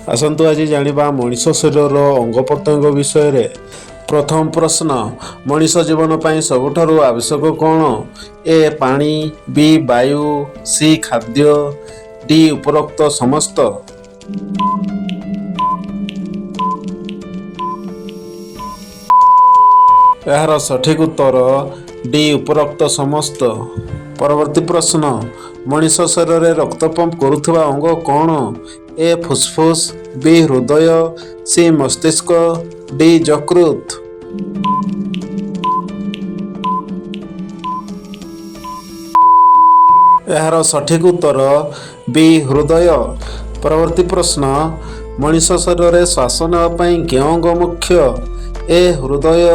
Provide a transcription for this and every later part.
आसतु आज जानिबा मनीष शरीर अंग प्रत्यंग विषय। प्रथम प्रश्न, मनीष जीवन पाई सबुठारु आवश्यक कौन? ए पानी, बी वायु, सी खाद्य, डी उपरोक्त समस्त। यार सठिक उत्तर डी उपरोक्त समस्त। परवर्ती प्रश्न, मनीष शरीर में रक्त पंप करुवा अंग कौन? ए फुसफुस, बी हृदय, सी मस्तिष्क, डी यकृत। यार सठिक उत्तर बी हृदय। परवर्ती प्रश्न, मनीष शरीर में श्वास नापी क्यों अंग मुख्य? ए हृदय,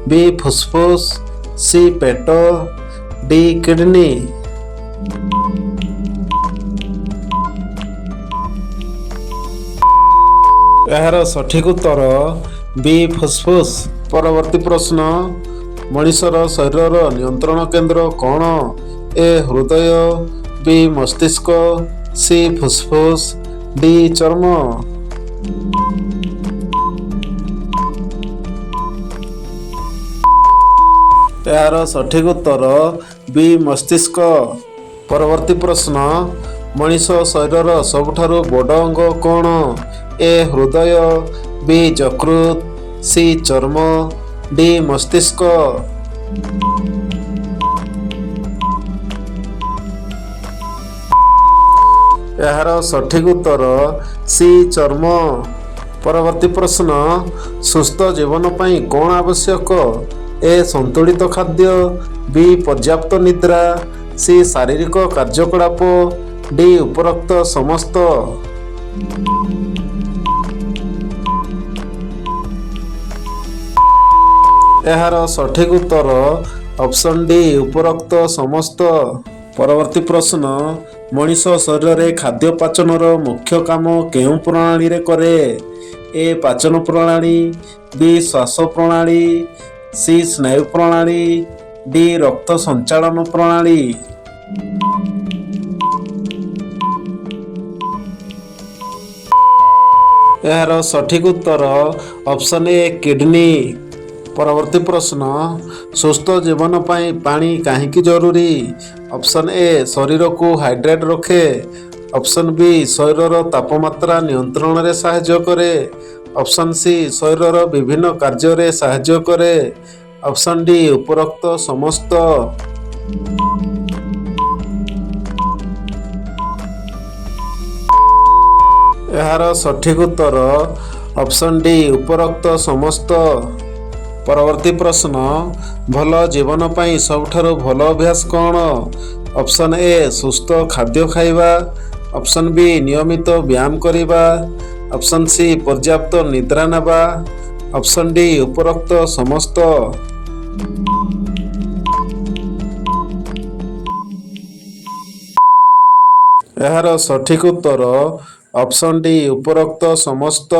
बी फुसफुस, सी पेट, डी किडनी। यार सठिक उत्तर बी फुसफुस। परवर्ती प्रश्न, मनीषर शरीर नियंत्रण केंद्र कौन? ए हृदय, बी मस्तिष्क, सी फुसफुस, डी चर्म। यार सठिक उत्तर बी मस्तिष्क। परवर्ती प्रश्न, मनीष शरीर सबुठारु बड़ अंग कौन? ए हृदय, बी यकृत, सी चर्म, डी मस्तिष्क। यार सठिक उत्तर सी चर्म। परवर्ती प्रश्न, सुस्थ जीवन पाई कौन आवश्यक? ए संतुलित खाद्य, बी पर्याप्त निद्रा, सी शारीरिक कार्यकलाप, डी उपरोक्त समस्त। यार सठिक उत्तर ऑप्शन डी उपरोक्त समस्त। परवर्ती प्रश्न, मनीष शरीर में खाद्य पाचनर मुख्य काम केउं प्रणाली रे करे? ए पाचन प्रणाली, बी श्वास प्रणाली, सी स्नायु प्रणाली, डी रक्त संचालन प्रणाली। यार सठिक उत्तर ऑप्शन ए किडनी। परवर्ती प्रश्न, सुस्थ जीवन पाई पानी काहींकी जरूरी? ऑप्शन ए शरीर को हाइड्रेट रखे, ऑप्शन बी शरीर तापमात्रा नियंत्रण रे सहायता करे, ऑप्शन सी शरीर विभिन्न कार्य रे सहायता करे, ऑप्शन डी उपरोक्त समस्त। यार सठिक उत्तर ऑप्शन डी उपरोक्त समस्त। परवर्ती प्रश्न, भल जीवन पाई सबुठारु भल अभ्यास कौन? ऑप्शन ए सुस्थ खाद्य खाइबा, ऑप्शन बी नियमित व्यायाम करिबा, ऑप्शन सी पर्याप्त निद्रा नेबा, ऑप्शन डी उपरोक्त समस्त। यार सठिक उत्तर ऑप्शन डी उपरोक्त समस्त।